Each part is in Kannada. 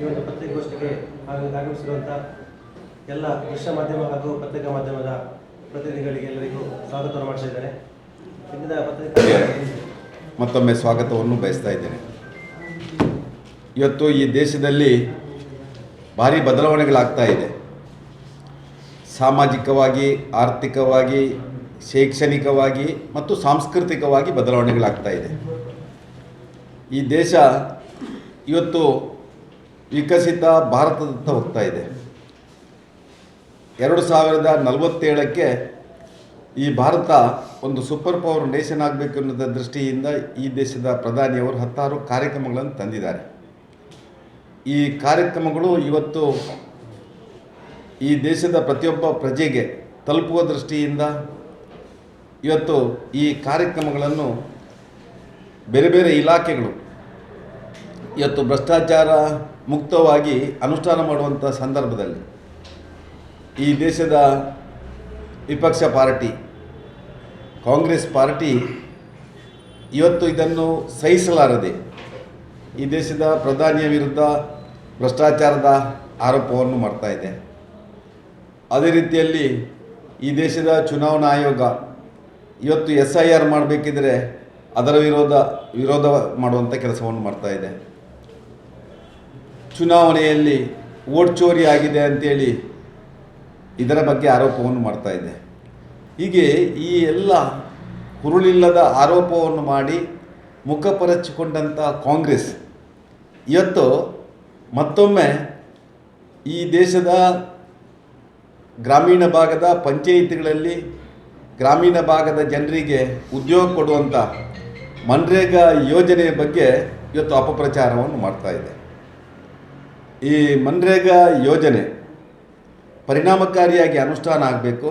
ಈ ಒಂದು ಪತ್ರಿಕಾಗೋಷ್ಠಿಗೆ ಆಗಮಿಸಿರುವಂಥ ಎಲ್ಲ ದೃಶ್ಯ ಮಾಧ್ಯಮ ಹಾಗೂ ಪತ್ರಿಕಾ ಮಾಧ್ಯಮದ ಪ್ರತಿನಿಧಿಗಳಿಗೆ ಎಲ್ಲರಿಗೂ ಸ್ವಾಗತವನ್ನು ಮಾಡ್ತಾ ಇದ್ದೇನೆ. ಇಂದಿನ ಪತ್ರಿಕೆ ಮತ್ತೊಮ್ಮೆ ಸ್ವಾಗತವನ್ನು ಬಯಸ್ತಾ ಇದ್ದೇನೆ. ಇವತ್ತು ಈ ದೇಶದಲ್ಲಿ ಭಾರಿ ಬದಲಾವಣೆಗಳಾಗ್ತಾ ಇದೆ. ಸಾಮಾಜಿಕವಾಗಿ, ಆರ್ಥಿಕವಾಗಿ, ಶೈಕ್ಷಣಿಕವಾಗಿ ಮತ್ತು ಸಾಂಸ್ಕೃತಿಕವಾಗಿ ಬದಲಾವಣೆಗಳಾಗ್ತಾ ಇದೆ. ಈ ದೇಶ ಇವತ್ತು ವಿಕಸಿತ ಭಾರತದತ್ತ ಹೋಗ್ತಾ ಇದೆ. 2047ಕ್ಕೆ ಈ ಭಾರತ ಒಂದು ಸೂಪರ್ ಪವರ್ ನೇಷನ್ ಆಗಬೇಕು ಅನ್ನೋದ ದೃಷ್ಟಿಯಿಂದ ಈ ದೇಶದ ಪ್ರಧಾನಿಯವರು 10 ಕಾರ್ಯಕ್ರಮಗಳನ್ನು ತಂದಿದ್ದಾರೆ. ಈ ಕಾರ್ಯಕ್ರಮಗಳು ಇವತ್ತು ಈ ದೇಶದ ಪ್ರತಿಯೊಬ್ಬ ಪ್ರಜೆಗೆ ತಲುಪುವ ದೃಷ್ಟಿಯಿಂದ ಇವತ್ತು ಈ ಕಾರ್ಯಕ್ರಮಗಳನ್ನು ಬೇರೆ ಬೇರೆ ಇಲಾಖೆಗಳು ಇವತ್ತು ಭ್ರಷ್ಟಾಚಾರ ಮುಕ್ತವಾಗಿ ಅನುಷ್ಠಾನ ಮಾಡುವಂಥ ಸಂದರ್ಭದಲ್ಲಿ ಈ ದೇಶದ ವಿಪಕ್ಷ ಪಾರ್ಟಿ ಕಾಂಗ್ರೆಸ್ ಪಾರ್ಟಿ ಇವತ್ತು ಇದನ್ನು ಸಹಿಸಲಾರದೆ ಈ ದೇಶದ ಪ್ರಧಾನಿಯ ವಿರುದ್ಧ ಭ್ರಷ್ಟಾಚಾರದ ಆರೋಪವನ್ನು ಮಾಡ್ತಾ ಇದೆ. ಅದೇ ರೀತಿಯಲ್ಲಿ ಈ ದೇಶದ ಚುನಾವಣಾ ಆಯೋಗ ಇವತ್ತು SIR ಮಾಡಬೇಕಿದ್ರೆ ಅದರ ವಿರೋಧ ಮಾಡುವಂಥ ಕೆಲಸವನ್ನು ಮಾಡ್ತಾ ಇದೆ. ಚುನಾವಣೆಯಲ್ಲಿ ವೋಟ್ ಚೋರಿ ಆಗಿದೆ ಅಂತೇಳಿ ಇದರ ಬಗ್ಗೆ ಆರೋಪವನ್ನು ಮಾಡ್ತಾ ಇದೆ. ಹೀಗೆ ಈ ಎಲ್ಲ ಹುರುಳಿಲ್ಲದ ಆರೋಪವನ್ನು ಮಾಡಿ ಮುಖಪರಚಿಕೊಂಡಂಥ ಕಾಂಗ್ರೆಸ್ ಇವತ್ತು ಮತ್ತೊಮ್ಮೆ ಈ ದೇಶದ ಗ್ರಾಮೀಣ ಭಾಗದ ಪಂಚಾಯಿತಿಗಳಲ್ಲಿ ಗ್ರಾಮೀಣ ಭಾಗದ ಜನರಿಗೆ ಉದ್ಯೋಗ ಕೊಡುವಂಥ ಮನ್ರೇಗಾ ಯೋಜನೆಯ ಬಗ್ಗೆ ಇವತ್ತು ಅಪಪ್ರಚಾರವನ್ನು ಮಾಡ್ತಾ ಇದೆ. ಈ ಮನ್ರೇಗಾ ಯೋಜನೆ ಪರಿಣಾಮಕಾರಿಯಾಗಿ ಅನುಷ್ಠಾನ ಆಗಬೇಕು,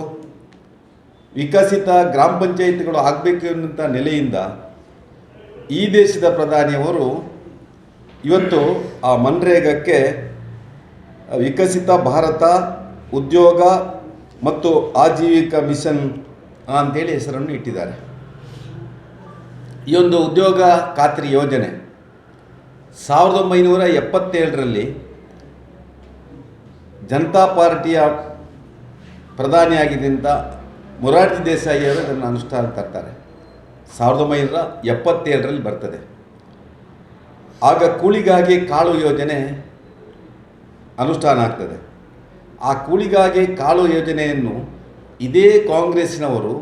ವಿಕಸಿತ ಗ್ರಾಮ ಪಂಚಾಯಿತಿಗಳು ಆಗಬೇಕು ಅನ್ನೋಂಥ ನೆಲೆಯಿಂದ ಈ ದೇಶದ ಪ್ರಧಾನಿಯವರು ಇವತ್ತು ಆ ಮನ್ರೇಗಾಕ್ಕೆ ವಿಕಸಿತ ಭಾರತ ಉದ್ಯೋಗ ಮತ್ತು ಆಜೀವಿಕ ಮಿಷನ್ ಅಂತೇಳಿ ಹೆಸರನ್ನು ಇಟ್ಟಿದ್ದಾರೆ. ಈ ಒಂದು ಉದ್ಯೋಗ ಖಾತ್ರಿ ಯೋಜನೆ 1977ರಲ್ಲಿ ಜನತಾ ಪಾರ್ಟಿಯ ಪ್ರಧಾನಿಯಾಗಿದ್ದಂಥ ಮೊರಾರ್ಜಿ ದೇಸಾಯಿಯವರು ಅದನ್ನು ಅನುಷ್ಠಾನ ತರ್ತಾರೆ. 1977ರಲ್ಲಿ ಬರ್ತದೆ. ಆಗ ಕೂಲಿಗಾಗಿ ಕಾಳು ಯೋಜನೆ ಅನುಷ್ಠಾನ ಆಗ್ತದೆ. ಆ ಕೂಲಿಗಾಗಿ ಕಾಳು ಯೋಜನೆಯನ್ನು ಇದೇ ಕಾಂಗ್ರೆಸ್ನವರು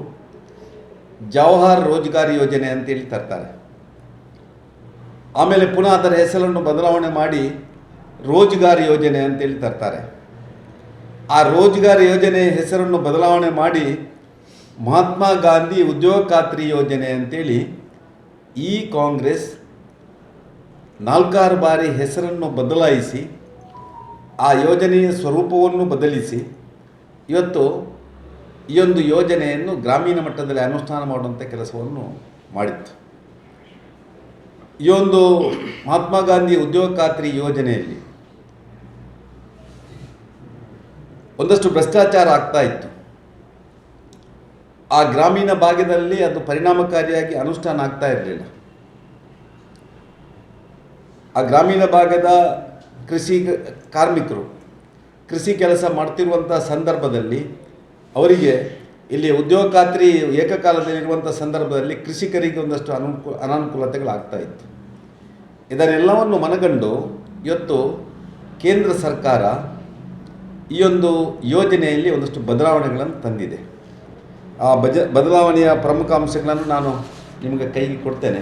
ಜವಾಹರ್ ರೋಜ್ಗಾರ್ ಯೋಜನೆ ಅಂತೇಳಿ ತರ್ತಾರೆ. ಆಮೇಲೆ ಪುನಃ ಅದರ ಹೆಸರನ್ನು ಬದಲಾವಣೆ ಮಾಡಿ ರೋಜ್ಗಾರ್ ಯೋಜನೆ ಅಂತೇಳಿ ತರ್ತಾರೆ. ಆ ರೋಜ್ಗಾರ್ ಯೋಜನೆ ಹೆಸರನ್ನು ಬದಲಾವಣೆ ಮಾಡಿ ಮಹಾತ್ಮ ಗಾಂಧಿ ಉದ್ಯೋಗ ಖಾತ್ರಿ ಯೋಜನೆ ಅಂತೇಳಿ ಈ ಕಾಂಗ್ರೆಸ್ 4 ಬಾರಿ ಹೆಸರನ್ನು ಬದಲಾಯಿಸಿ ಆ ಯೋಜನೆಯ ಸ್ವರೂಪವನ್ನು ಬದಲಿಸಿ ಇವತ್ತು ಈ ಒಂದು ಯೋಜನೆಯನ್ನು ಗ್ರಾಮೀಣ ಮಟ್ಟದಲ್ಲಿ ಅನುಷ್ಠಾನ ಮಾಡುವಂಥ ಕೆಲಸವನ್ನು ಮಾಡಿತ್ತು. ಈ ಒಂದು ಮಹಾತ್ಮ ಗಾಂಧಿ ಉದ್ಯೋಗ ಖಾತ್ರಿ ಯೋಜನೆಯಲ್ಲಿ ಒಂದಷ್ಟು ಭ್ರಷ್ಟಾಚಾರ ಆಗ್ತಾ ಇತ್ತು. ಆ ಗ್ರಾಮೀಣ ಭಾಗದಲ್ಲಿ ಅದು ಪರಿಣಾಮಕಾರಿಯಾಗಿ ಅನುಷ್ಠಾನ ಆಗ್ತಾ ಇರಲಿಲ್ಲ. ಆ ಗ್ರಾಮೀಣ ಭಾಗದ ಕೃಷಿ ಕಾರ್ಮಿಕರು ಕೃಷಿ ಕೆಲಸ ಮಾಡ್ತಿರುವಂಥ ಸಂದರ್ಭದಲ್ಲಿ ಅವರಿಗೆ ಇಲ್ಲಿ ಉದ್ಯೋಗ ಖಾತ್ರಿ ಏಕಕಾಲದಲ್ಲಿರುವಂಥ ಸಂದರ್ಭದಲ್ಲಿ ಕೃಷಿಕರಿಗೆ ಒಂದಷ್ಟು ಅನಾನುಕೂಲತೆಗಳಾಗ್ತಾ ಇತ್ತು. ಇದನ್ನೆಲ್ಲವನ್ನು ಮನಗಂಡು ಇವತ್ತು ಕೇಂದ್ರ ಸರ್ಕಾರ ಈ ಒಂದು ಯೋಜನೆಯಲ್ಲಿ ಒಂದಷ್ಟು ಬದಲಾವಣೆಗಳನ್ನು ತಂದಿದೆ. ಆ ಬದಲಾವಣೆಯ ಪ್ರಮುಖ ಅಂಶಗಳನ್ನು ನಾನು ನಿಮಗೆ ಕೈಗೆ ಕೊಡ್ತೇನೆ.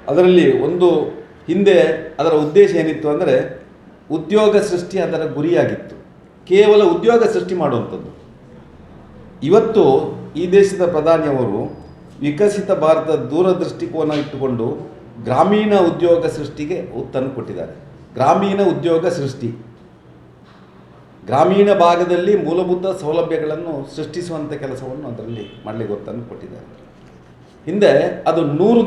ಅದರಲ್ಲಿ ಒಂದು ಹಿಂದೆ ಅದರ ಉದ್ದೇಶ ಏನಿತ್ತು ಅಂದರೆ ಉದ್ಯೋಗ ಸೃಷ್ಟಿ ಅದರ ಗುರಿಯಾಗಿತ್ತು, ಕೇವಲ ಉದ್ಯೋಗ ಸೃಷ್ಟಿ ಮಾಡುವಂಥದ್ದು. ಇವತ್ತು ಈ ದೇಶದ ಪ್ರಧಾನಿಯವರು ವಿಕಸಿತ ಭಾರತದ ದೂರದೃಷ್ಟಿಕೋನ ಇಟ್ಟುಕೊಂಡು ಗ್ರಾಮೀಣ ಉದ್ಯೋಗ ಸೃಷ್ಟಿಗೆ ಒತ್ತನ್ನು ಕೊಟ್ಟಿದ್ದಾರೆ. ಗ್ರಾಮೀಣ ಉದ್ಯೋಗ ಸೃಷ್ಟಿ, ಗ್ರಾಮೀಣ ಭಾಗದಲ್ಲಿ ಮೂಲಭೂತ ಸೌಲಭ್ಯಗಳನ್ನು ಸೃಷ್ಟಿಸುವಂಥ ಕೆಲಸವನ್ನು ಅದರಲ್ಲಿ ಮಾಡಲಿಕ್ಕೆ ಒತ್ತನ್ನು ಕೊಟ್ಟಿದ್ದಾರೆ. ಹಿಂದೆ ಅದು 100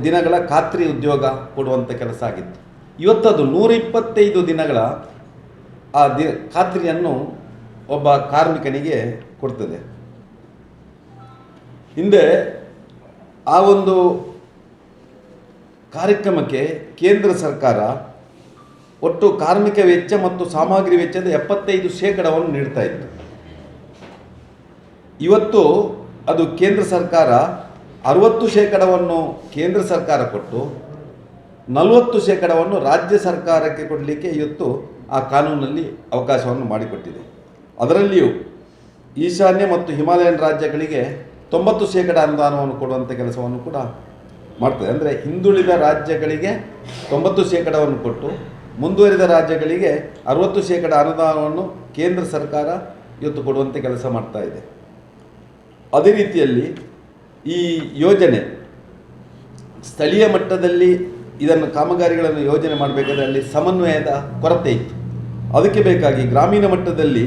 ದಿನಗಳ ಖಾತ್ರಿ ಉದ್ಯೋಗ ಕೊಡುವಂಥ ಕೆಲಸ ಆಗಿತ್ತು. ಇವತ್ತದು 125 ದಿನಗಳ ಆ ಖಾತ್ರಿಯನ್ನು ಒಬ್ಬ ಕಾರ್ಮಿಕನಿಗೆ ಕೊಡ್ತದೆ. ಹಿಂದೆ ಆ ಒಂದು ಕಾರ್ಯಕ್ರಮಕ್ಕೆ ಕೇಂದ್ರ ಸರ್ಕಾರ ಒಟ್ಟು ಕಾರ್ಮಿಕ ವೆಚ್ಚ ಮತ್ತು ಸಾಮಗ್ರಿ ವೆಚ್ಚದ 75% ನೀಡ್ತಾ ಇತ್ತು. ಇವತ್ತು ಅದು ಕೇಂದ್ರ ಸರ್ಕಾರ 60% ಕೇಂದ್ರ ಸರ್ಕಾರ ಕೊಟ್ಟು 40% ರಾಜ್ಯ ಸರ್ಕಾರಕ್ಕೆ ಕೊಡಲಿಕ್ಕೆ ಇವತ್ತು ಆ ಕಾನೂನಲ್ಲಿ ಅವಕಾಶವನ್ನು ಮಾಡಿಕೊಟ್ಟಿದೆ. ಅದರಲ್ಲಿಯೂ ಈಶಾನ್ಯ ಮತ್ತು ಹಿಮಾಲಯನ್ ರಾಜ್ಯಗಳಿಗೆ 90% ಅನುದಾನವನ್ನು ಕೊಡುವಂಥ ಕೆಲಸವನ್ನು ಕೂಡ ಮಾಡ್ತದೆ. ಅಂದರೆ ಹಿಂದುಳಿದ ರಾಜ್ಯಗಳಿಗೆ 90% ಕೊಟ್ಟು ಮುಂದುವರಿದ ರಾಜ್ಯಗಳಿಗೆ 60% ಅನುದಾನವನ್ನು ಕೇಂದ್ರ ಸರ್ಕಾರ ಇವತ್ತು ಕೊಡುವಂಥ ಕೆಲಸ ಮಾಡ್ತಾ ಇದೆ. ಅದೇ ರೀತಿಯಲ್ಲಿ ಈ ಯೋಜನೆ ಸ್ಥಳೀಯ ಮಟ್ಟದಲ್ಲಿ ಇದನ್ನು ಕಾಮಗಾರಿಗಳನ್ನು ಯೋಜನೆ ಮಾಡಬೇಕಾದ್ರೆ ಅಲ್ಲಿ ಸಮನ್ವಯದ ಕೊರತೆ ಇತ್ತು. ಅದಕ್ಕೆ ಬೇಕಾಗಿ ಗ್ರಾಮೀಣ ಮಟ್ಟದಲ್ಲಿ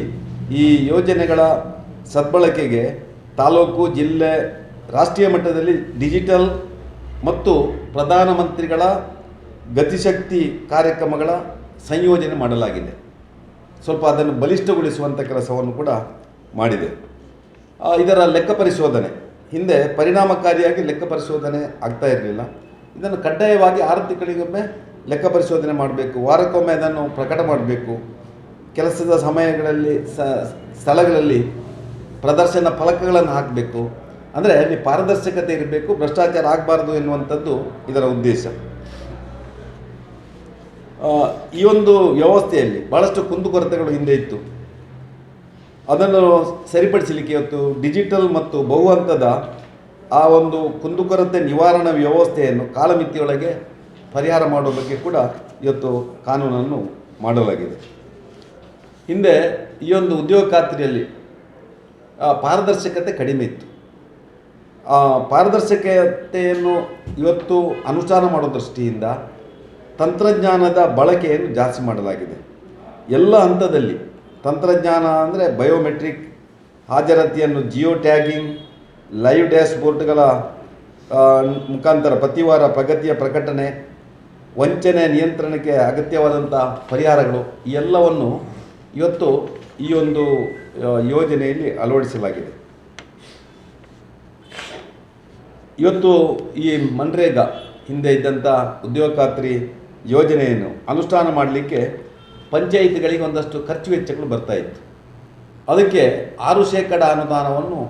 ಈ ಯೋಜನೆಗಳ ಸದ್ಬಳಕೆಗೆ ತಾಲೂಕು, ಜಿಲ್ಲೆ, ರಾಷ್ಟ್ರೀಯ ಮಟ್ಟದಲ್ಲಿ ಡಿಜಿಟಲ್ ಮತ್ತು ಪ್ರಧಾನಮಂತ್ರಿಗಳ ಗತಿಶಕ್ತಿ ಕಾರ್ಯಕ್ರಮಗಳ ಸಂಯೋಜನೆ ಮಾಡಲಾಗಿದೆ. ಸ್ವಲ್ಪ ಅದನ್ನು ಬಲಿಷ್ಠಗೊಳಿಸುವಂಥ ಕೆಲಸವನ್ನು ಕೂಡ ಮಾಡಿದೆ. ಇದರ ಲೆಕ್ಕ ಪರಿಶೋಧನೆ ಹಿಂದೆ ಪರಿಣಾಮಕಾರಿಯಾಗಿ ಲೆಕ್ಕ ಪರಿಶೋಧನೆ ಆಗ್ತಾ ಇರಲಿಲ್ಲ. ಇದನ್ನು ಕಡ್ಡಾಯವಾಗಿ 6 ತಿಂಗಳಿಗೊಮ್ಮೆ ಲೆಕ್ಕ ಪರಿಶೋಧನೆ ಮಾಡಬೇಕು, ವಾರಕ್ಕೊಮ್ಮೆ ಅದನ್ನು ಪ್ರಕಟ ಮಾಡಬೇಕು, ಕೆಲಸದ ಸಮಯಗಳಲ್ಲಿ ಸ್ಥಳಗಳಲ್ಲಿ ಪ್ರದರ್ಶನ ಫಲಕಗಳನ್ನು ಹಾಕಬೇಕು. ಅಂದರೆ ಅಲ್ಲಿ ಪಾರದರ್ಶಕತೆ ಇರಬೇಕು, ಭ್ರಷ್ಟಾಚಾರ ಆಗಬಾರ್ದು ಎನ್ನುವಂಥದ್ದು ಇದರ ಉದ್ದೇಶ. ಈ ಒಂದು ವ್ಯವಸ್ಥೆಯಲ್ಲಿ ಭಾಳಷ್ಟು ಕುಂದುಕೊರತೆಗಳು ಹಿಂದೆ ಇತ್ತು. ಅದನ್ನು ಸರಿಪಡಿಸಲಿಕ್ಕೆ ಇವತ್ತು ಡಿಜಿಟಲ್ ಮತ್ತು ಬಹುಹಂತದ ಆ ಒಂದು ಕುಂದುಕೊರತೆ ನಿವಾರಣಾ ವ್ಯವಸ್ಥೆಯನ್ನು ಕಾಲಮಿತಿಯೊಳಗೆ ಪರಿಹಾರ ಮಾಡುವ ಬಗ್ಗೆ ಕೂಡ ಇವತ್ತು ಕಾನೂನನ್ನು ಮಾಡಲಾಗಿದೆ. ಹಿಂದೆ ಈ ಒಂದು ಉದ್ಯೋಗ ಖಾತ್ರಿಯಲ್ಲಿ ಪಾರದರ್ಶಕತೆ ಕಡಿಮೆ ಇತ್ತು. ಪಾರದರ್ಶಕತೆಯನ್ನು ಇವತ್ತು ಅನುಷ್ಠಾನ ಮಾಡೋ ದೃಷ್ಟಿಯಿಂದ ತಂತ್ರಜ್ಞಾನದ ಬಳಕೆಯನ್ನು ಜಾಸ್ತಿ ಮಾಡಲಾಗಿದೆ. ಎಲ್ಲ ಹಂತದಲ್ಲಿ ತಂತ್ರಜ್ಞಾನ ಅಂದರೆ ಬಯೋಮೆಟ್ರಿಕ್ ಹಾಜರಾತಿಯನ್ನು ಜಿಯೋ ಟ್ಯಾಗಿಂಗ್, ಲೈವ್ ಡ್ಯಾಶ್ಬೋರ್ಡ್ಗಳ ಮುಖಾಂತರ ಪ್ರತಿವಾರ ಪ್ರಗತಿಯ ಪ್ರಕಟಣೆ, ವಂಚನೆ ನಿಯಂತ್ರಣಕ್ಕೆ ಅಗತ್ಯವಾದಂಥ ಪರಿಹಾರಗಳು ಈ ಎಲ್ಲವನ್ನು ಇವತ್ತು ಈ ಒಂದು ಯೋಜನೆಯಲ್ಲಿ ಅಳವಡಿಸಲಾಗಿದೆ. ಇವತ್ತು ಈ ಮನ್ರೇಗಾ ಹಿಂದೆ ಇದ್ದಂಥ ಉದ್ಯೋಗ ಖಾತ್ರಿ ಯೋಜನೆಯನ್ನು ಅನುಷ್ಠಾನ ಮಾಡಲಿಕ್ಕೆ ಪಂಚಾಯಿತಿಗಳಿಗೆ ಒಂದಷ್ಟು ಖರ್ಚು ವೆಚ್ಚಗಳು ಬರ್ತಾಯಿತ್ತು. ಅದಕ್ಕೆ 6% ಅನುದಾನವನ್ನು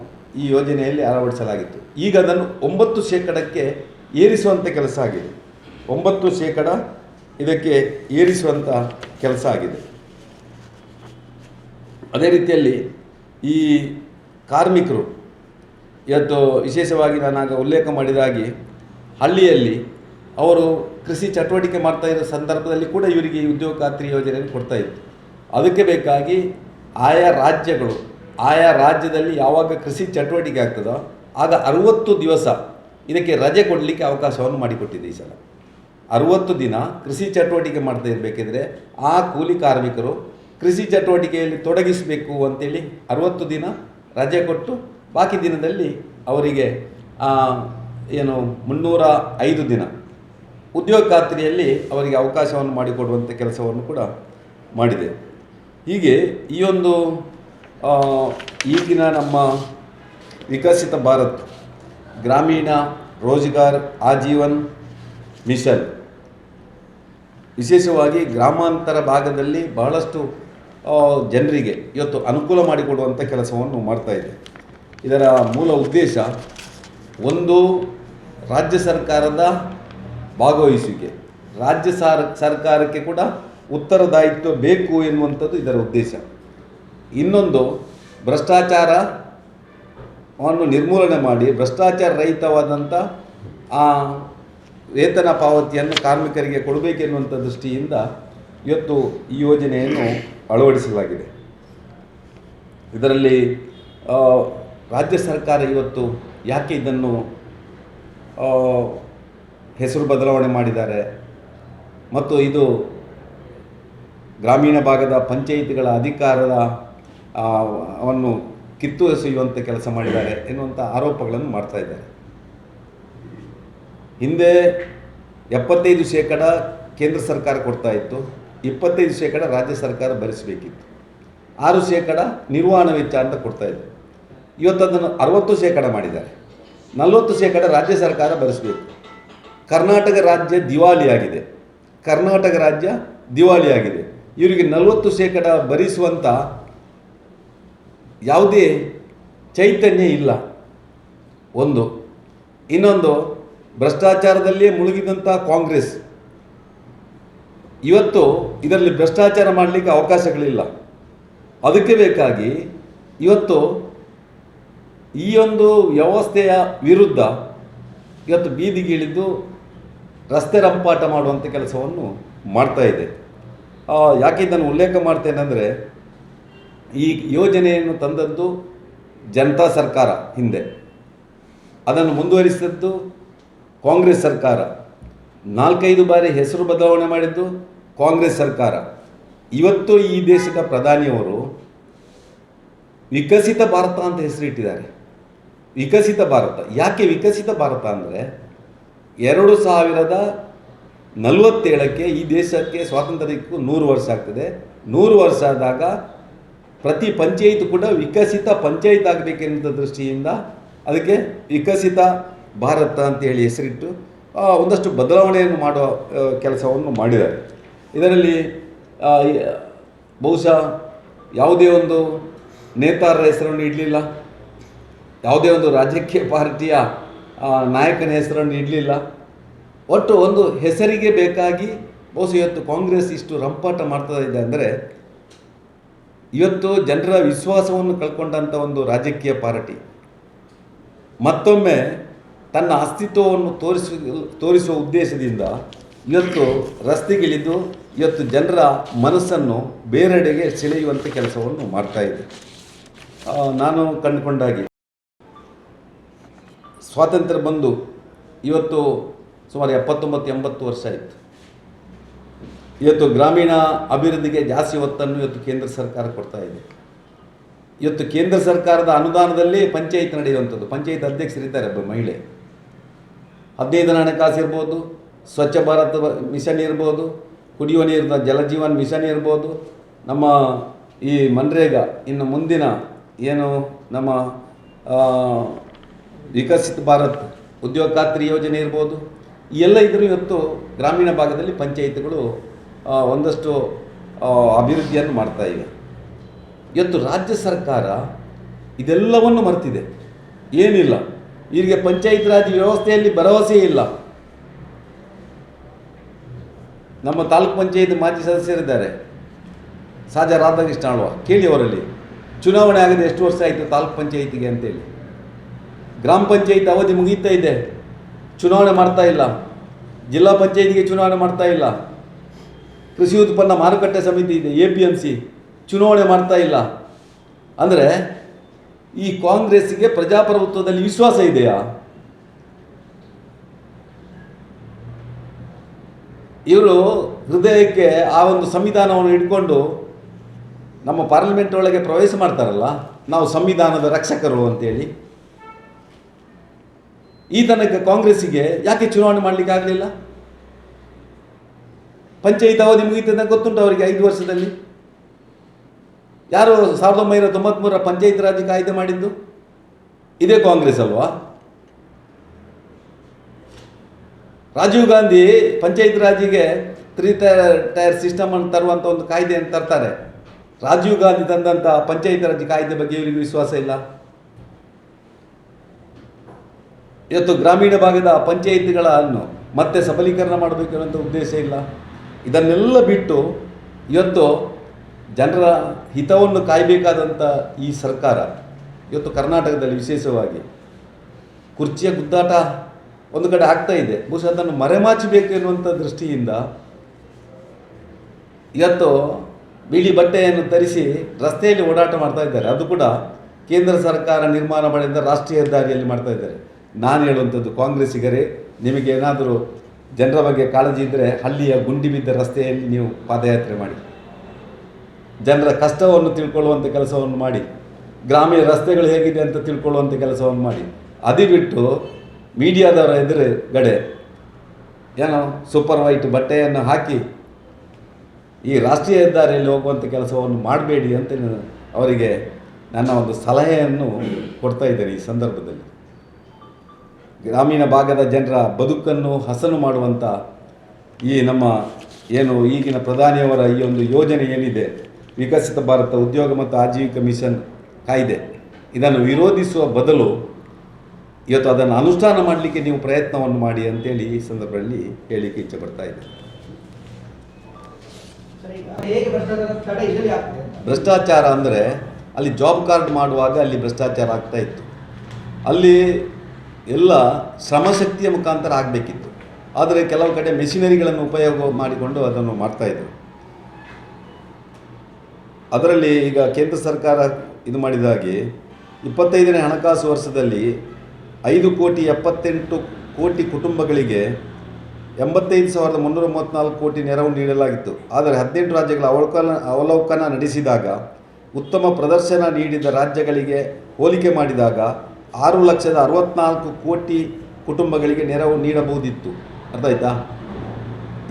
ಈ ಯೋಜನೆಯಲ್ಲಿ ಅಳವಡಿಸಲಾಗಿತ್ತು. ಈಗ ಅದನ್ನು 9%ಕ್ಕೆ ಏರಿಸುವಂಥ ಕೆಲಸ ಆಗಿದೆ. 9% ಇದಕ್ಕೆ ಏರಿಸುವಂಥ ಕೆಲಸ ಆಗಿದೆ. ಅದೇ ರೀತಿಯಲ್ಲಿ ಈ ಕಾರ್ಮಿಕರು ಇವತ್ತು ವಿಶೇಷವಾಗಿ ನಾನಾಗ ಉಲ್ಲೇಖ ಮಾಡಿದಾಗಿ ಹಳ್ಳಿಯಲ್ಲಿ ಅವರು ಕೃಷಿ ಚಟುವಟಿಕೆ ಮಾಡ್ತಾ ಇರೋ ಸಂದರ್ಭದಲ್ಲಿ ಕೂಡ ಇವರಿಗೆ ಈ ಉದ್ಯೋಗ ಖಾತ್ರಿ ಯೋಜನೆಯನ್ನು ಕೊಡ್ತಾ ಇತ್ತು. ಅದಕ್ಕೆ ಬೇಕಾಗಿ ಆಯಾ ರಾಜ್ಯಗಳು ಆಯಾ ರಾಜ್ಯದಲ್ಲಿ ಯಾವಾಗ ಕೃಷಿ ಚಟುವಟಿಕೆ ಆಗ್ತದೋ ಆಗ 60 ದಿವಸ ಇದಕ್ಕೆ ರಜೆ ಕೊಡಲಿಕ್ಕೆ ಅವಕಾಶವನ್ನು ಮಾಡಿಕೊಟ್ಟಿದೆ. ಈ ಸಲ 60 ದಿನ ಕೃಷಿ ಚಟುವಟಿಕೆ ಮಾಡ್ತಾ ಇರಬೇಕಿದ್ರೆ ಆ ಕೂಲಿ ಕಾರ್ಮಿಕರು ಕೃಷಿ ಚಟುವಟಿಕೆಯಲ್ಲಿ ತೊಡಗಿಸಬೇಕು ಅಂತೇಳಿ 60 ದಿನ ರಜೆ ಕೊಟ್ಟು ಬಾಕಿ ದಿನದಲ್ಲಿ ಅವರಿಗೆ 305 ದಿನ ಉದ್ಯೋಗ ಖಾತ್ರಿಯಲ್ಲಿ ಅವರಿಗೆ ಅವಕಾಶವನ್ನು ಮಾಡಿಕೊಡುವಂಥ ಕೆಲಸವನ್ನು ಕೂಡ ಮಾಡಿದೆ. ಹೀಗೆ ಈ ಒಂದು ಈಗಿನ ನಮ್ಮ ವಿಕಸಿತ ಭಾರತ್ ಗ್ರಾಮೀಣ ರೋಜ್ಗಾರ್ ಆಜೀವನ್ ಮಿಷನ್ ವಿಶೇಷವಾಗಿ ಗ್ರಾಮಾಂತರ ಭಾಗದಲ್ಲಿ ಬಹಳಷ್ಟು ಜನರಿಗೆ ಇವತ್ತು ಅನುಕೂಲ ಮಾಡಿಕೊಡುವಂಥ ಕೆಲಸವನ್ನು ಮಾಡ್ತಾ ಇದೆ. ಇದರ ಮೂಲ ಉದ್ದೇಶ ಒಂದು ರಾಜ್ಯ ಸರ್ಕಾರದ ಭಾಗವಹಿಸುವಿಕೆ, ರಾಜ್ಯ ಸರ್ಕಾರಕ್ಕೆ ಕೂಡ ಉತ್ತರದಾಯಿತ್ವ ಬೇಕು ಎನ್ನುವಂಥದ್ದು ಇದರ ಉದ್ದೇಶ. ಇನ್ನೊಂದು ಭ್ರಷ್ಟಾಚಾರವನ್ನು ನಿರ್ಮೂಲನೆ ಮಾಡಿ ಭ್ರಷ್ಟಾಚಾರ ರಹಿತವಾದಂಥ ಆ ವೇತನ ಪಾವತಿಯನ್ನು ಕಾರ್ಮಿಕರಿಗೆ ಕೊಡಬೇಕೆನ್ನುವಂಥ ದೃಷ್ಟಿಯಿಂದ ಇವತ್ತು ಈ ಯೋಜನೆಯನ್ನು ಅಳವಡಿಸಲಾಗಿದೆ. ಇದರಲ್ಲಿ ರಾಜ್ಯ ಸರ್ಕಾರ ಇವತ್ತು ಯಾಕೆ ಇದನ್ನು ಹೆಸರು ಬದಲಾವಣೆ ಮಾಡಿದ್ದಾರೆ ಮತ್ತು ಇದು ಗ್ರಾಮೀಣ ಭಾಗದ ಪಂಚಾಯಿತಿಗಳ ಅಧಿಕಾರದ ಅವನ್ನು ಕಿತ್ತು ಎಸೆಯುವಂಥ ಕೆಲಸ ಮಾಡಿದ್ದಾರೆ ಎನ್ನುವಂಥ ಆರೋಪಗಳನ್ನು ಮಾಡ್ತಾ ಇದ್ದಾರೆ. ಹಿಂದೆ 75% ಕೇಂದ್ರ ಸರ್ಕಾರ ಕೊಡ್ತಾ ಇತ್ತು, 25% ರಾಜ್ಯ ಸರ್ಕಾರ ಭರಿಸಬೇಕಿತ್ತು, 6% ನಿರ್ವಹಣಾ ವೆಚ್ಚ ಅಂತ ಕೊಡ್ತಾಯಿದ್ರು. ಇವತ್ತು ಅದನ್ನು 60% ಮಾಡಿದ್ದಾರೆ, 40% ರಾಜ್ಯ ಸರ್ಕಾರ ಭರಿಸಬೇಕು. ಕರ್ನಾಟಕ ರಾಜ್ಯ ದಿವಾಳಿಯಾಗಿದೆ. ಕರ್ನಾಟಕ ರಾಜ್ಯ ದಿವಾಳಿಯಾಗಿದೆ. ಇವರಿಗೆ 40% ಭರಿಸುವಂಥ ಯಾವುದೇ ಚೈತನ್ಯ ಇಲ್ಲ. ಒಂದು. ಇನ್ನೊಂದು, ಭ್ರಷ್ಟಾಚಾರದಲ್ಲಿಯೇ ಮುಳುಗಿದಂಥ ಕಾಂಗ್ರೆಸ್ ಇವತ್ತು ಇದರಲ್ಲಿ ಭ್ರಷ್ಟಾಚಾರ ಮಾಡಲಿಕ್ಕೆ ಅವಕಾಶಗಳಿಲ್ಲ. ಅದಕ್ಕೆ ಬೇಕಾಗಿ ಇವತ್ತು ಈ ಒಂದು ವ್ಯವಸ್ಥೆಯ ವಿರುದ್ಧ ಇವತ್ತು ಬೀದಿಗಿಳಿದು ರಸ್ತೆ ರಂಪಾಟ ಮಾಡುವಂಥ ಕೆಲಸವನ್ನು ಮಾಡ್ತಾ ಇದೆ. ಯಾಕೆ ಇದನ್ನು ಉಲ್ಲೇಖ ಮಾಡ್ತೇನೆ ಅಂದರೆ, ಈ ಯೋಜನೆಯನ್ನು ತಂದದ್ದು ಜನತಾ ಸರ್ಕಾರ ಹಿಂದೆ, ಅದನ್ನು ಮುಂದುವರಿಸಿದ್ದು ಕಾಂಗ್ರೆಸ್ ಸರ್ಕಾರ, 4-5 ಬಾರಿ ಹೆಸರು ಬದಲಾವಣೆ ಮಾಡಿದ್ದು ಕಾಂಗ್ರೆಸ್ ಸರ್ಕಾರ. ಇವತ್ತು ಈ ದೇಶದ ಪ್ರಧಾನಿಯವರು ವಿಕಸಿತ ಭಾರತ ಅಂತ ಹೆಸರಿಟ್ಟಿದ್ದಾರೆ. ವಿಕಸಿತ ಭಾರತ. ಯಾಕೆ ವಿಕಸಿತ ಭಾರತ ಅಂದರೆ, 2047ಕ್ಕೆ ಈ ದೇಶಕ್ಕೆ ಸ್ವಾತಂತ್ರ್ಯಕ್ಕೂ 100 ವರ್ಷ ಆಗ್ತದೆ. 100 ವರ್ಷ ಆದಾಗ ಪ್ರತಿ ಪಂಚಾಯತ್ ಕೂಡ ವಿಕಸಿತ ಪಂಚಾಯತ್ ಆಗಬೇಕೆನ್ನುವ ದೃಷ್ಟಿಯಿಂದ ಅದಕ್ಕೆ ವಿಕಸಿತ ಭಾರತ ಅಂತೇಳಿ ಹೆಸರಿಟ್ಟು ಒಂದಷ್ಟು ಬದಲಾವಣೆಯನ್ನು ಮಾಡುವ ಕೆಲಸವನ್ನು ಮಾಡಿದ್ದಾರೆ. ಇದರಲ್ಲಿ ಬಹುಶಃ ಯಾವುದೇ ಒಂದು ನೇತಾರರ ಹೆಸರನ್ನು ಇಡಲಿಲ್ಲ, ಯಾವುದೇ ಒಂದು ರಾಜಕೀಯ ಪಾರ್ಟಿಯ ನಾಯಕನ ಹೆಸರನ್ನು ಇಡಲಿಲ್ಲ. ಒಟ್ಟು ಒಂದು ಹೆಸರಿಗೆ ಬೇಕಾಗಿ ಬಹುಶಃ ಇವತ್ತು ಕಾಂಗ್ರೆಸ್ ಇಷ್ಟು ರಂಪಾಟ ಮಾಡ್ತಾ ಇದೆ ಅಂದರೆ, ಇವತ್ತು ಜನರ ವಿಶ್ವಾಸವನ್ನು ಕಳ್ಕೊಂಡಂಥ ಒಂದು ರಾಜಕೀಯ ಪಾರ್ಟಿ ಮತ್ತೊಮ್ಮೆ ತನ್ನ ಅಸ್ತಿತ್ವವನ್ನು ತೋರಿಸುವ ಉದ್ದೇಶದಿಂದ ಇವತ್ತು ರಸ್ತೆಗಿಳಿದು ಇವತ್ತು ಜನರ ಮನಸ್ಸನ್ನು ಬೇರೆಡೆಗೆ ಸೆಳೆಯುವಂಥ ಕೆಲಸವನ್ನು ಮಾಡ್ತಾ ಇದೆ. ನಾನು ಕಂಡುಕೊಂಡಾಗೆ ಸ್ವಾತಂತ್ರ್ಯ ಬಂದು ಇವತ್ತು ಸುಮಾರು 79-80 ವರ್ಷ ಆಯಿತು. ಇವತ್ತು ಗ್ರಾಮೀಣ ಅಭಿವೃದ್ಧಿಗೆ ಜಾಸ್ತಿ ಒತ್ತನ್ನು ಇವತ್ತು ಕೇಂದ್ರ ಸರ್ಕಾರ ಕೊಡ್ತಾ ಇದೆ. ಇವತ್ತು ಕೇಂದ್ರ ಸರ್ಕಾರದ ಅನುದಾನದಲ್ಲಿ ಪಂಚಾಯತ್ ನಡೆಯುವಂಥದ್ದು. ಪಂಚಾಯತ್ ಅಧ್ಯಕ್ಷರಿದ್ದಾರೆ, ಒಬ್ಬ ಮಹಿಳೆ. 15 ಹಣಕಾಸು ಇರ್ಬೋದು, ಸ್ವಚ್ಛ ಭಾರತ್ ಮಿಷನ್ ಇರ್ಬೋದು, ಕುಡಿಯುವ ನೀರಿನ ಜಲಜೀವನ್ ಮಿಷನ್ ಇರ್ಬೋದು, ನಮ್ಮ ಈ ಮನ್ರೇಗಾ, ಇನ್ನು ಮುಂದಿನ ಏನು ನಮ್ಮ ವಿಕಸಿತ ಭಾರತ್ ಉದ್ಯೋಗ ಖಾತ್ರಿ ಯೋಜನೆ ಇರ್ಬೋದು, ಈ ಎಲ್ಲ ಇದ್ರೂ ಇವತ್ತು ಗ್ರಾಮೀಣ ಭಾಗದಲ್ಲಿ ಪಂಚಾಯಿತಿಗಳು ಒಂದಷ್ಟು ಅಭಿವೃದ್ಧಿಯನ್ನು ಮಾಡ್ತಾ ಇವೆ. ಇವತ್ತು ರಾಜ್ಯ ಸರ್ಕಾರ ಇದೆಲ್ಲವನ್ನು ಮರೆತಿದೆ. ಏನಿಲ್ಲ, ಇವರಿಗೆ ಪಂಚಾಯತ್ ರಾಜ್ ವ್ಯವಸ್ಥೆಯಲ್ಲಿ ಭರವಸೆ ಇಲ್ಲ. ನಮ್ಮ ತಾಲೂಕು ಪಂಚಾಯತ್ ಮಾಜಿ ಸದಸ್ಯರಿದ್ದಾರೆ, ಸಾಜ ರಾಧಾಕೃಷ್ಣ ಆಳ್ವ, ಕೇಳಿ ಅವರಲ್ಲಿ. ಚುನಾವಣೆ ಆಗದೆ ಎಷ್ಟು ವರ್ಷ ಆಯಿತು ತಾಲೂಕು ಪಂಚಾಯತಿಗೆ ಅಂತೇಳಿ. ಗ್ರಾಮ ಪಂಚಾಯತ್ ಅವಧಿ ಮುಗೀತಾ ಇದೆ, ಚುನಾವಣೆ ಮಾಡ್ತಾ ಇಲ್ಲ. ಜಿಲ್ಲಾ ಪಂಚಾಯತಿಗೆ ಚುನಾವಣೆ ಮಾಡ್ತಾ ಇಲ್ಲ. ಕೃಷಿ ಉತ್ಪನ್ನ ಮಾರುಕಟ್ಟೆ ಸಮಿತಿ ಇದೆ, APMC, ಚುನಾವಣೆ ಮಾಡ್ತಾ ಇಲ್ಲ. ಅಂದರೆ ಈ ಕಾಂಗ್ರೆಸ್ಸಿಗೆ ಪ್ರಜಾಪ್ರಭುತ್ವದಲ್ಲಿ ವಿಶ್ವಾಸ ಇದೆಯಾ? ಇವರು ಹೃದಯಕ್ಕೆ ಆ ಒಂದು ಸಂವಿಧಾನವನ್ನು ಇಟ್ಕೊಂಡು ನಮ್ಮ ಪಾರ್ಲಿಮೆಂಟ್ ಒಳಗೆ ಪ್ರವೇಶ ಮಾಡ್ತಾರಲ್ಲ, ನಾವು ಸಂವಿಧಾನದ ರಕ್ಷಕರು ಅಂತೇಳಿ. ಈ ತನಕ ಕಾಂಗ್ರೆಸ್ಸಿಗೆ ಯಾಕೆ ಚುನಾವಣೆ ಮಾಡಲಿಕ್ಕೆ ಆಗಲಿಲ್ಲ? ಪಂಚಾಯತ್ ಅವಧಿ ಮುಗಿತಂತ ಗೊತ್ತುಂಟು ಅವರಿಗೆ. 5 ವರ್ಷದಲ್ಲಿ ಯಾರು 1993 ಪಂಚಾಯತ್ ರಾಜ್ ಕಾಯ್ದೆ ಮಾಡಿದ್ದು ಇದೇ ಕಾಂಗ್ರೆಸ್ ಅಲ್ವಾ? ರಾಜೀವ್ ಗಾಂಧಿ ಪಂಚಾಯತ್ ರಾಜಿಗೆ 3 ಟೈರ್ ಸಿಸ್ಟಮ್ ಅನ್ನು ತರುವಂಥ ಒಂದು ಕಾಯ್ದೆಯನ್ನು ತರ್ತಾರೆ. ರಾಜೀವ್ ಗಾಂಧಿ ತಂದಂಥ ಪಂಚಾಯತ್ ರಾಜ್ ಕಾಯ್ದೆ ಬಗ್ಗೆ ಇವರಿಗೆ ವಿಶ್ವಾಸ ಇಲ್ಲ. ಇವತ್ತು ಗ್ರಾಮೀಣ ಭಾಗದ ಪಂಚಾಯಿತಿಗಳನ್ನು ಮತ್ತೆ ಸಬಲೀಕರಣ ಮಾಡಬೇಕು ಅನ್ನೋಂಥ ಉದ್ದೇಶ ಇಲ್ಲ. ಇದನ್ನೆಲ್ಲ ಬಿಟ್ಟು ಇವತ್ತು ಜನರ ಹಿತವನ್ನು ಕಾಯಬೇಕಾದಂಥ ಈ ಸರ್ಕಾರ ಇವತ್ತು ಕರ್ನಾಟಕದಲ್ಲಿ ವಿಶೇಷವಾಗಿ ಕುರ್ಚಿಯ ಗುದ್ದಾಟ ಒಂದು ಕಡೆ ಆಗ್ತಾ ಇದೆ. ಬಹುಶಃ ಅದನ್ನು ಮರೆಮಾಚಬೇಕು ಎನ್ನುವಂಥ ದೃಷ್ಟಿಯಿಂದ ಇವತ್ತು ಬಿಳಿ ಬಟ್ಟೆಯನ್ನು ಧರಿಸಿ ರಸ್ತೆಯಲ್ಲಿ ಓಡಾಟ ಮಾಡ್ತಾ ಇದ್ದಾರೆ. ಅದು ಕೂಡ ಕೇಂದ್ರ ಸರ್ಕಾರ ನಿರ್ಮಾಣ ಮಾಡಿದ ರಾಷ್ಟ್ರೀಯ ಹೆದ್ದಾರಿಯಲ್ಲಿ ಮಾಡ್ತಾ ಇದ್ದಾರೆ. ನಾನು ಹೇಳುವಂಥದ್ದು ಕಾಂಗ್ರೆಸ್ಸಿಗರೇ, ನಿಮಗೇನಾದರೂ ಜನರ ಬಗ್ಗೆ ಕಾಳಜಿ ಇದ್ದರೆ ಹಳ್ಳಿಯ ಗುಂಡಿ ಬಿದ್ದ ರಸ್ತೆಯಲ್ಲಿ ನೀವು ಪಾದಯಾತ್ರೆ ಮಾಡಿ, ಜನರ ಕಷ್ಟವನ್ನು ತಿಳ್ಕೊಳ್ಳುವಂಥ ಕೆಲಸವನ್ನು ಮಾಡಿ, ಗ್ರಾಮೀಣ ರಸ್ತೆಗಳು ಹೇಗಿದೆ ಅಂತ ತಿಳ್ಕೊಳ್ಳುವಂಥ ಕೆಲಸವನ್ನು ಮಾಡಿ. ಅದು ಬಿಟ್ಟು ಮೀಡಿಯಾದವರ ಎದುರುಗಡೆ ಏನೋ ಸೂಪರ್ ವೈಟ್ ಬಟ್ಟೆಯನ್ನು ಹಾಕಿ ಈ ರಾಷ್ಟ್ರೀಯ ಹೆದ್ದಾರಿಯಲ್ಲಿ ಹೋಗುವಂಥ ಕೆಲಸವನ್ನು ಮಾಡಬೇಡಿ ಅಂತ ಅವರಿಗೆ ನನ್ನ ಒಂದು ಸಲಹೆಯನ್ನು ಕೊಡ್ತಾ ಇದ್ದೇನೆ ಈ ಸಂದರ್ಭದಲ್ಲಿ. ಗ್ರಾಮೀಣ ಭಾಗದ ಜನರ ಬದುಕನ್ನು ಹಸನು ಮಾಡುವಂಥ ಈ ನಮ್ಮ ಏನು ಈಗಿನ ಪ್ರಧಾನಿಯವರ ಈ ಒಂದು ಯೋಜನೆ ಏನಿದೆ, ವಿಕಸಿತ ಭಾರತ ಉದ್ಯೋಗ ಮತ್ತು ಆಜೀವಿಕ ಮಿಷನ್ ಕಾಯ್ದೆ, ಇದನ್ನು ವಿರೋಧಿಸುವ ಬದಲು ಇವತ್ತು ಅದನ್ನು ಅನುಷ್ಠಾನ ಮಾಡಲಿಕ್ಕೆ ನೀವು ಪ್ರಯತ್ನವನ್ನು ಮಾಡಿ ಅಂತೇಳಿ ಈ ಸಂದರ್ಭದಲ್ಲಿ ಹೇಳಲಿಕ್ಕೆ ಇಚ್ಛೆ ಪಡ್ತಾ ಇದೆ. ಭ್ರಷ್ಟಾಚಾರ ಅಂದರೆ ಅಲ್ಲಿ ಜಾಬ್ ಕಾರ್ಡ್ ಮಾಡುವಾಗ ಅಲ್ಲಿ ಭ್ರಷ್ಟಾಚಾರ ಆಗ್ತಾ ಇತ್ತು. ಅಲ್ಲಿ ಎಲ್ಲ ಶ್ರಮಶಕ್ತಿಯ ಮುಖಾಂತರ ಆಗಬೇಕಿತ್ತು. ಆದರೆ ಕೆಲವು ಕಡೆ ಮೆಷಿನರಿಗಳನ್ನು ಉಪಯೋಗ ಮಾಡಿಕೊಂಡು ಅದನ್ನು ಮಾಡ್ತಾಯಿದ್ರು. ಅದರಲ್ಲಿ ಈಗ ಕೇಂದ್ರ ಸರ್ಕಾರ ಇದು ಮಾಡಿದ ಹಾಗೆ 25ನೇ ಹಣಕಾಸು ವರ್ಷದಲ್ಲಿ 5,78,00,00,000 ಕುಟುಂಬಗಳಿಗೆ 85,334 ಕೋಟಿ ನೆರವು ನೀಡಲಾಗಿತ್ತು. ಆದರೆ 18 ರಾಜ್ಯಗಳ ಅವಲೋಕನ ನಡೆಸಿದಾಗ ಉತ್ತಮ ಪ್ರದರ್ಶನ ನೀಡಿದ ರಾಜ್ಯಗಳಿಗೆ ಹೋಲಿಕೆ ಮಾಡಿದಾಗ 6,64,00,000 ಕೋಟಿ ಕುಟುಂಬಗಳಿಗೆ ನೆರವು ನೀಡಬಹುದಿತ್ತು. ಅರ್ಥ ಆಯ್ತಾ?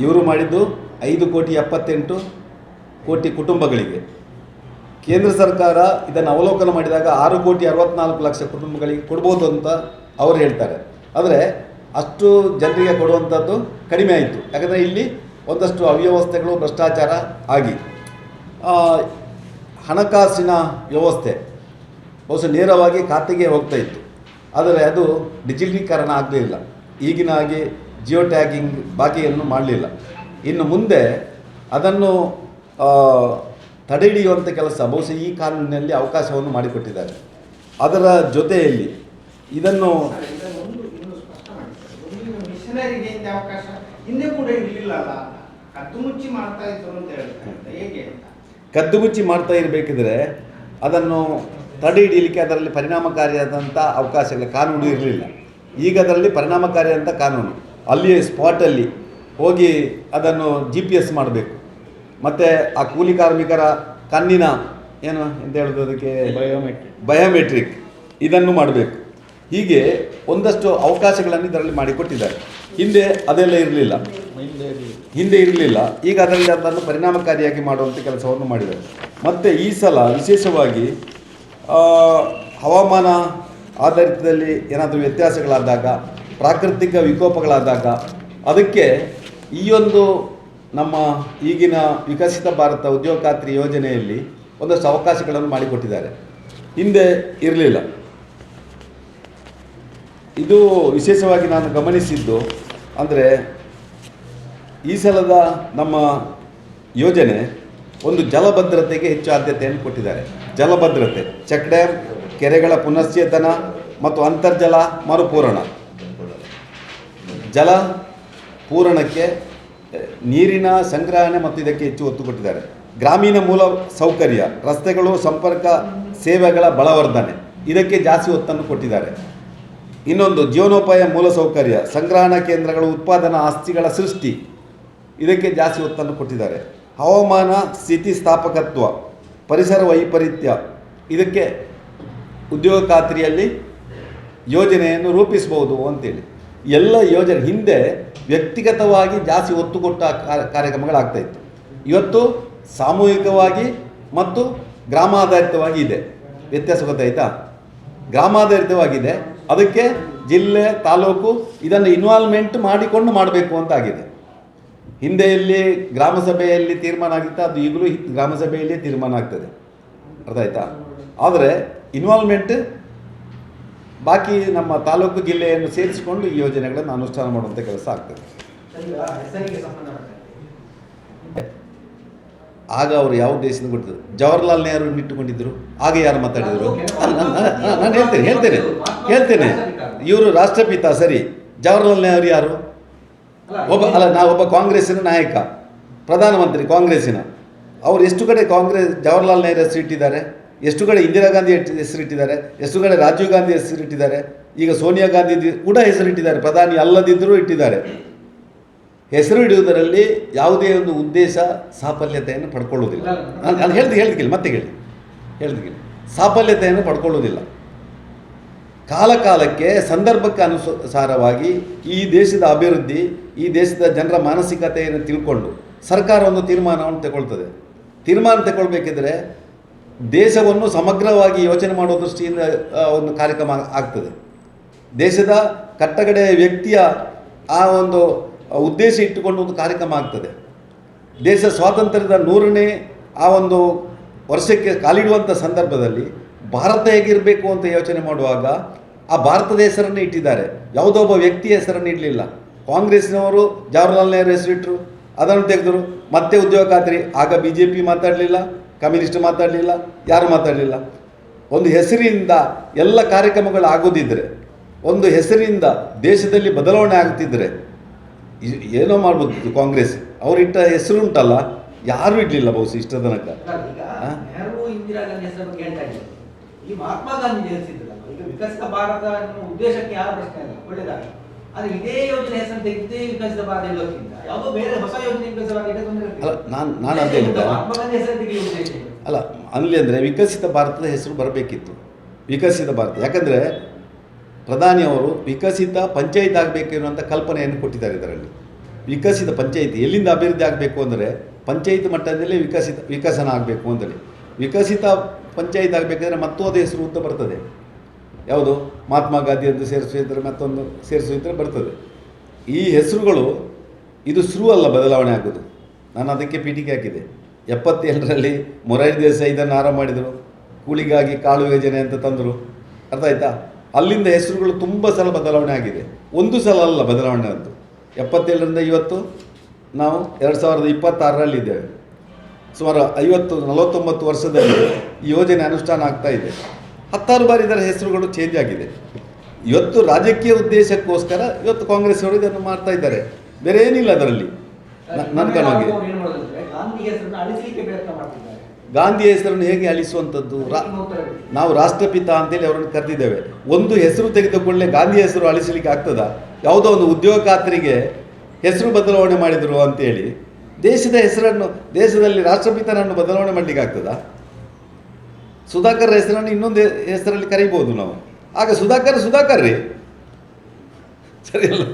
ಇವರು ಮಾಡಿದ್ದು 5,78,00,000 ಕುಟುಂಬಗಳಿಗೆ. ಕೇಂದ್ರ ಸರ್ಕಾರ ಇದನ್ನು ಅವಲೋಕನ ಮಾಡಿದಾಗ 6,64,00,000 ಕುಟುಂಬಗಳಿಗೆ ಕೊಡ್ಬೋದು ಅಂತ ಅವರು ಹೇಳ್ತಾರೆ. ಆದರೆ ಅಷ್ಟು ಜನರಿಗೆ ಕೊಡುವಂಥದ್ದು ಕಡಿಮೆ ಆಯಿತು. ಯಾಕಂದರೆ ಇಲ್ಲಿ ಒಂದಷ್ಟು ಅವ್ಯವಸ್ಥೆಗಳು, ಭ್ರಷ್ಟಾಚಾರ ಆಗಿ ಹಣಕಾಸಿನ ವ್ಯವಸ್ಥೆ ಬಹುಶಃ ನೇರವಾಗಿ ಖಾತೆಗೆ ಹೋಗ್ತಾ ಇತ್ತು. ಆದರೆ ಅದು ಡಿಜಿಟಲೀಕರಣ ಆಗಲಿಲ್ಲ. ಈಗಿನ ಹಾಗೆ ಜಿಯೋ ಟ್ಯಾಗಿಂಗ್ ಬಾಕಿಯನ್ನು ಮಾಡಲಿಲ್ಲ. ಇನ್ನು ಮುಂದೆ ಅದನ್ನು ತಡೆ ಹಿಡಿಯುವಂಥ ಕೆಲಸ ಬಹುಶಃ ಈ ಕಾನೂನಿನಲ್ಲಿ ಅವಕಾಶವನ್ನು ಮಾಡಿಕೊಟ್ಟಿದ್ದಾರೆ. ಅದರ ಜೊತೆಯಲ್ಲಿ ಇದನ್ನು ಕದ್ದು ಮುಚ್ಚಿ ಮಾಡ್ತಾ ಇರಬೇಕಿದ್ರೆ ಅದನ್ನು ತಡೆ ಹಿಡಿಯಲಿಕ್ಕೆ ಅದರಲ್ಲಿ ಪರಿಣಾಮಕಾರಿಯಾದಂಥ ಅವಕಾಶಗಳ ಕಾನೂನು ಇರಲಿಲ್ಲ. ಈಗ ಅದರಲ್ಲಿ ಪರಿಣಾಮಕಾರಿಯಾದಂಥ ಕಾನೂನು, ಅಲ್ಲಿಯೇ ಸ್ಪಾಟಲ್ಲಿ ಹೋಗಿ ಅದನ್ನು GPS ಮಾಡಬೇಕು. ಮತ್ತು ಆ ಕೂಲಿ ಕಾರ್ಮಿಕರ ಕಣ್ಣಿನ ಏನು ಎಂತ ಹೇಳೋದು, ಅದಕ್ಕೆ ಬಯೋಮೆಟ್ರಿಕ್ ಇದನ್ನು ಮಾಡಬೇಕು. ಹೀಗೆ ಒಂದಷ್ಟು ಅವಕಾಶಗಳನ್ನು ಇದರಲ್ಲಿ ಮಾಡಿಕೊಟ್ಟಿದ್ದಾರೆ. ಹಿಂದೆ ಅದೆಲ್ಲ ಇರಲಿಲ್ಲ. ಈಗ ಅದರಲ್ಲಿ ಅದನ್ನು ಪರಿಣಾಮಕಾರಿಯಾಗಿ ಮಾಡುವಂಥ ಕೆಲಸವನ್ನು ಮಾಡಿದ್ದಾರೆ. ಮತ್ತು ಈ ಸಲ ವಿಶೇಷವಾಗಿ ಹವಾಮಾನ ಆಧಾರಿತದಲ್ಲಿ ಏನಾದರೂ ವ್ಯತ್ಯಾಸಗಳಾದಾಗ, ಪ್ರಾಕೃತಿಕ ವಿಕೋಪಗಳಾದಾಗ ಅದಕ್ಕೆ ಈ ಒಂದು ನಮ್ಮ ಈಗಿನ ವಿಕಸಿತ ಭಾರತ ಉದ್ಯೋಗ ಖಾತ್ರಿ ಯೋಜನೆಯಲ್ಲಿ ಒಂದಷ್ಟು ಅವಕಾಶಗಳನ್ನು ಮಾಡಿಕೊಟ್ಟಿದ್ದಾರೆ. ಹಿಂದೆ ಇರಲಿಲ್ಲ. ಇದು ವಿಶೇಷವಾಗಿ ನಾನು ಗಮನಿಸಿದ್ದು ಅಂದರೆ ಈ ಸಲದ ನಮ್ಮ ಯೋಜನೆ ಒಂದು ಜಲಭದ್ರತೆಗೆ ಹೆಚ್ಚು ಆದ್ಯತೆಯನ್ನು ಕೊಟ್ಟಿದ್ದಾರೆ. ಜಲಭದ್ರತೆ, ಚೆಕ್ ಡ್ಯಾಮ್, ಕೆರೆಗಳ ಪುನಶ್ಚೇತನ ಮತ್ತು ಅಂತರ್ಜಲ ಮರುಪೂರಣ. ಜಲ ಪೂರಣಕ್ಕೆ, ನೀರಿನ ಸಂಗ್ರಹಣೆ ಮತ್ತು ಇದಕ್ಕೆ ಹೆಚ್ಚು ಒತ್ತು ಕೊಟ್ಟಿದ್ದಾರೆ. ಗ್ರಾಮೀಣ ಮೂಲ ಸೌಕರ್ಯ, ರಸ್ತೆಗಳು, ಸಂಪರ್ಕ ಸೇವೆಗಳ ಬಲವರ್ಧನೆ ಇದಕ್ಕೆ ಜಾಸ್ತಿ ಒತ್ತನ್ನು ಕೊಟ್ಟಿದ್ದಾರೆ. ಇನ್ನೊಂದು ಜೀವನೋಪಾಯ ಮೂಲಸೌಕರ್ಯ, ಸಂಗ್ರಹಣಾ ಕೇಂದ್ರಗಳು, ಉತ್ಪಾದನಾ ಆಸ್ತಿಗಳ ಸೃಷ್ಟಿ ಇದಕ್ಕೆ ಜಾಸ್ತಿ ಒತ್ತನ್ನು ಕೊಟ್ಟಿದ್ದಾರೆ. ಹವಾಮಾನ ಸ್ಥಿತಿಸ್ಥಾಪಕತ್ವ, ಪರಿಸರ ವೈಪರೀತ್ಯ ಇದಕ್ಕೆ ಉದ್ಯೋಗ ಖಾತ್ರಿಯಲ್ಲಿ ಯೋಜನೆಯನ್ನು ರೂಪಿಸಬಹುದು ಅಂತೇಳಿ ಎಲ್ಲ ಯೋಜನೆ. ಹಿಂದೆ ವ್ಯಕ್ತಿಗತವಾಗಿ ಜಾಸ್ತಿ ಒತ್ತು ಕೊಟ್ಟ ಕಾರ್ಯಕ್ರಮಗಳಾಗ್ತಾಯಿತ್ತು. ಇವತ್ತು ಸಾಮೂಹಿಕವಾಗಿ ಮತ್ತು ಗ್ರಾಮಾಧಾರಿತವಾಗಿ ಇದೆ. ವ್ಯತ್ಯಾಸ ಗೊತ್ತಾಯ್ತಾ? ಗ್ರಾಮಾಧಾರಿತವಾಗಿದೆ, ಅದಕ್ಕೆ ಜಿಲ್ಲೆ, ತಾಲೂಕು ಇದನ್ನು ಇನ್ವಾಲ್ವ್ಮೆಂಟ್ ಮಾಡಿಕೊಂಡು ಮಾಡಬೇಕು ಅಂತ ಆಗಿದೆ. ಹಿಂದೆಯಲ್ಲಿ ಗ್ರಾಮ ಸಭೆಯಲ್ಲಿ ತೀರ್ಮಾನ ಆಗಿತ್ತು, ಅದು ಈಗಲೂ ಗ್ರಾಮ ಸಭೆಯಲ್ಲೇ ತೀರ್ಮಾನ ಆಗ್ತದೆ. ಅರ್ಥ ಆಯ್ತಾ? ಆದರೆ ಇನ್ವಾಲ್ವ್ಮೆಂಟ್ ಬಾಕಿ ನಮ್ಮ ತಾಲೂಕು ಜಿಲ್ಲೆಯನ್ನು ಸೇರಿಸಿಕೊಂಡು ಈ ಯೋಜನೆಗಳನ್ನು ಅನುಷ್ಠಾನ ಮಾಡುವಂಥ ಕೆಲಸ ಆಗ್ತದೆ. ಆಗ ಅವರು ಯಾವ ದೇಶದಿಂದ ಕೊಟ್ಟಿದ್ರು? ಜವಾಹರ್ಲಾಲ್ ನೆಹರು ಇಟ್ಟುಕೊಂಡಿದ್ರು. ಆಗ ಯಾರು ಮಾತಾಡಿದರು? ನಾನು ಹೇಳ್ತೇನೆ ಇವರು ರಾಷ್ಟ್ರಪಿತ ಸರಿ. ಜವಾಹರ್ಲಾಲ್ ನೆಹರು ಯಾರು? ಒಬ್ಬ ಕಾಂಗ್ರೆಸ್ಸಿನ ನಾಯಕ, ಪ್ರಧಾನಮಂತ್ರಿ ಕಾಂಗ್ರೆಸ್ಸಿನ. ಅವರು ಎಷ್ಟು ಕಡೆ ಜವಾಹರ್ಲಾಲ್ ನೆಹರು ಹೆಸರಿಟ್ಟಿದ್ದಾರೆ, ಎಷ್ಟು ಕಡೆ ಇಂದಿರಾ ಗಾಂಧಿ ಹೆಸರಿಟ್ಟಿದ್ದಾರೆ, ಎಷ್ಟು ಕಡೆ ರಾಜೀವ್ ಗಾಂಧಿ ಹೆಸರಿಟ್ಟಿದ್ದಾರೆ, ಈಗ ಸೋನಿಯಾ ಗಾಂಧಿ ಕೂಡ ಹೆಸರಿಟ್ಟಿದ್ದಾರೆ. ಪ್ರಧಾನಿ ಅಲ್ಲದಿದ್ದರೂ ಇಟ್ಟಿದ್ದಾರೆ. ಹೆಸರು ಇಡುವುದರಲ್ಲಿ ಯಾವುದೇ ಒಂದು ಉದ್ದೇಶ ಸಾಫಲ್ಯತೆಯನ್ನು ಪಡ್ಕೊಳ್ಳೋದಿಲ್ಲ. ನಾನು ಹೇಳ್ತೀನಿ ಮತ್ತೆ ಹೇಳ್ತೀನಿ ಸಾಫಲ್ಯತೆಯನ್ನು ಪಡ್ಕೊಳ್ಳೋದಿಲ್ಲ. ಕಾಲಕಾಲಕ್ಕೆ ಸಂದರ್ಭಕ್ಕೆ ಅನುಸಾರವಾಗಿ ಈ ದೇಶದ ಅಭಿವೃದ್ಧಿ, ಈ ದೇಶದ ಜನರ ಮಾನಸಿಕತೆಯನ್ನು ತಿಳ್ಕೊಂಡು ಸರ್ಕಾರ ಒಂದು ತೀರ್ಮಾನವನ್ನು ತಗೊಳ್ತದೆ. ತೀರ್ಮಾನ ತಗೊಳ್ಬೇಕಿದ್ರೆ ದೇಶವನ್ನು ಸಮಗ್ರವಾಗಿ ಯೋಚನೆ ಮಾಡುವ ದೃಷ್ಟಿಯಿಂದ ಒಂದು ಕಾರ್ಯಕ್ರಮ ಆಗ್ತದೆ. ದೇಶದ ಕಟ್ಟಕಡೆಯ ವ್ಯಕ್ತಿಯ ಆ ಒಂದು ಉದ್ದೇಶ ಇಟ್ಟುಕೊಂಡು ಒಂದು ಕಾರ್ಯಕ್ರಮ ಆಗ್ತದೆ. ದೇಶ ಸ್ವಾತಂತ್ರ್ಯದ 100ನೇ ಆ ಒಂದು ವರ್ಷಕ್ಕೆ ಕಾಲಿಡುವಂಥ ಸಂದರ್ಭದಲ್ಲಿ ಭಾರತ ಹೇಗಿರಬೇಕು ಅಂತ ಯೋಚನೆ ಮಾಡುವಾಗ ಆ ಭಾರತದ ಹೆಸರನ್ನು ಇಟ್ಟಿದ್ದಾರೆ, ಯಾವುದೋ ಒಬ್ಬ ವ್ಯಕ್ತಿಯ ಹೆಸರನ್ನು ಇಡಲಿಲ್ಲ. ಕಾಂಗ್ರೆಸ್ನವರು ಜವಾಹರ್ಲಾಲ್ ನೆಹರು ಹೆಸರಿಟ್ಟರು, ಅದನ್ನು ತೆಗೆದರು. ಮತ್ತೆ ಉದ್ಯೋಗ ಖಾತ್ರಿ, ಆಗ BJP ಮಾತಾಡಲಿಲ್ಲ, ಕಮ್ಯುನಿಸ್ಟ್ ಮಾತಾಡಲಿಲ್ಲ, ಯಾರು ಮಾತಾಡಲಿಲ್ಲ. ಒಂದು ಹೆಸರಿನಿಂದ ಎಲ್ಲ ಕಾರ್ಯಕ್ರಮಗಳು ಆಗೋದಿದ್ದರೆ, ಒಂದು ಹೆಸರಿನಿಂದ ದೇಶದಲ್ಲಿ ಬದಲಾವಣೆ ಆಗುತ್ತಿದ್ದರೆ ಏನೋ ಮಾಡ್ಬೋದು. ಕಾಂಗ್ರೆಸ್ ಅವರಿಟ್ಟ ಹೆಸರು ಉಂಟಲ್ಲ, ಯಾರೂ ಇಡಲಿಲ್ಲ ಬಹುಶಃ ಇಷ್ಟ ತನಕ. ನೆಹರು ಇಂದಿರಾ ಗಾಂಧಿ ಹೆಸರ ಬಗ್ಗೆ ಹೇಳ್ತಾ ಇದ್ದಾರೆ. ಈ ಮಹಾತ್ಮ ಗಾಂಧಿ ಹೆಸರಿದ್ದಲ್ಲ, ಈಗ ವಿಕಸಿತ ಭಾರತ ಅನ್ನೋ ಉದ್ದೇಶಕ್ಕೆ ಯಾರು ಪ್ರಶ್ನೆ ಇಲ್ಲ, ಒಳ್ಳೆದಾಗಿ. ಆದ್ರೆ ಇದೇ ಯೋಜನೆ ಹೆಸರು ತೆಗೆದೇ ವಿಕಸಿತ ಭಾರತ ಹೇಳೋದ್ಕಿಂತ ಯಾವುದೋ ಬೇರೆ ಹೊಸ ಯೋಜನೆ ವಿಕಸಿತ ಭಾರತ ಇಡೋದು ತೊಂದರೆ ಇಲ್ಲ. ಅಲ್ಲ, ನಾನು ಅದೇ ಹೇಳಿದೆ. ಮಹಾತ್ಮ ಗಾಂಧಿ ಹೆಸರು ತೆಗೆಯುವ ಉದ್ದೇಶ ಇಲ್ಲ. ಅಲ್ಲ, ಅಲ್ಲಿ ಅಂದರೆ ವಿಕಸಿತ ಭಾರತದ ಹೆಸರು ಬರಬೇಕಿತ್ತು, ವಿಕಸಿತ ಭಾರತ. ಯಾಕಂದರೆ ಪ್ರಧಾನಿಯವರು ವಿಕಸಿತ ಪಂಚಾಯತ್ ಆಗಬೇಕು ಎನ್ನುವಂಥ ಕಲ್ಪನೆಯನ್ನು ಕೊಟ್ಟಿದ್ದಾರೆ. ಇದರಲ್ಲಿ ವಿಕಸಿತ ಪಂಚಾಯಿತಿ ಎಲ್ಲಿಂದ ಅಭಿವೃದ್ಧಿ ಆಗಬೇಕು ಅಂದರೆ ಪಂಚಾಯತ್ ಮಟ್ಟದಲ್ಲಿ ವಿಕಸನ ಆಗಬೇಕು ಅಂತೇಳಿ. ವಿಕಸಿತ ಪಂಚಾಯತ್ ಆಗಬೇಕಾದ್ರೆ ಮತ್ತೊಂದು ಹೆಸರು ಅಂತ ಬರ್ತದೆ, ಯಾವುದು ಮಹಾತ್ಮ ಗಾಂಧಿ ಅಂತ ಸೇರಿಸಿದ್ರೆ ಮತ್ತೊಂದು ಸೇರಿಸಿದ್ರೆ ಬರ್ತದೆ. ಈ ಹೆಸರುಗಳು ಇದು ಶುರು ಅಲ್ಲ ಬದಲಾವಣೆ ಆಗೋದು. ನಾನು ಅದಕ್ಕೆ ಪೀಠಿಕೆ ಹಾಕಿದೆ. 77ರಲ್ಲಿ ಮೊರಾರ್ಜಿ ದೇಸಾಯಿ ಇದನ್ನು ಆರಂಭ ಮಾಡಿದರು, ಕೂಲಿಗಾಗಿ ಕಾಳು ಯೋಜನೆ ಅಂತ ತಂದರು. ಅರ್ಥ ಆಯ್ತಾ? ಅಲ್ಲಿಂದ ಹೆಸರುಗಳು ತುಂಬ ಸಲ ಬದಲಾವಣೆ ಆಗಿದೆ, ಒಂದು ಸಲ ಅಲ್ಲ ಬದಲಾವಣೆ ಅಂತ. 77ರಿಂದ ಇವತ್ತು ನಾವು 2026ರಲ್ಲಿದ್ದೇವೆ. ಸುಮಾರು 49 ವರ್ಷದಲ್ಲಿ ಈ ಯೋಜನೆ ಅನುಷ್ಠಾನ ಆಗ್ತಾ ಇದೆ. 10 ಬಾರಿ ಇದರ ಹೆಸರುಗಳು ಚೇಂಜ್ ಆಗಿದೆ. ಇವತ್ತು ರಾಜಕೀಯ ಉದ್ದೇಶಕ್ಕೋಸ್ಕರ ಇವತ್ತು ಕಾಂಗ್ರೆಸ್ ಅವರು ಇದನ್ನು ಮಾಡ್ತಾ ಇದ್ದಾರೆ, ಬೇರೆ ಏನಿಲ್ಲ ಅದರಲ್ಲಿ. ನನ್ನ ಕಣ್ಣಿಗೆ ಏನು ಮಾಡೋದಂದ್ರೆ ಗಾಂಧಿ ಹೆಸರನ್ನು ಅಳಿಸಲಿಕ್ಕೆ ಪ್ರಯತ್ನ ಮಾಡ್ತಿದ್ದಾರೆ. ಗಾಂಧಿ ಹೆಸರನ್ನು ಹೇಗೆ ಅಳಿಸುವಂಥದ್ದು? ನಾವು ರಾಷ್ಟ್ರಪಿತ ಅಂತೇಳಿ ಅವರನ್ನು ಕರೆದಿದ್ದೇವೆ. ಒಂದು ಹೆಸರು ತೆಗೆದುಕೊಳ್ಳೆ ಗಾಂಧಿ ಹೆಸರು ಅಳಿಸಲಿಕ್ಕೆ ಆಗ್ತದಾ? ಯಾವುದೋ ಒಂದು ಉದ್ಯೋಗ ಖಾತ್ರಿಗೆ ಹೆಸರು ಬದಲಾವಣೆ ಮಾಡಿದರು ಅಂತೇಳಿ ದೇಶದ ಹೆಸರನ್ನು, ದೇಶದಲ್ಲಿ ರಾಷ್ಟ್ರಪಿತನನ್ನು ಬದಲಾವಣೆ ಮಾಡಲಿಕ್ಕೆ ಆಗ್ತದಾ? ಸುಧಾಕರ್ ಹೆಸರನ್ನು ಇನ್ನೊಂದು ಹೆಸರಲ್ಲಿ ಕರೀಬೋದು ನಾವು. ಆಗ ಸುಧಾಕರ್ ರೀ, ಸರಿಯಲ್ಲ?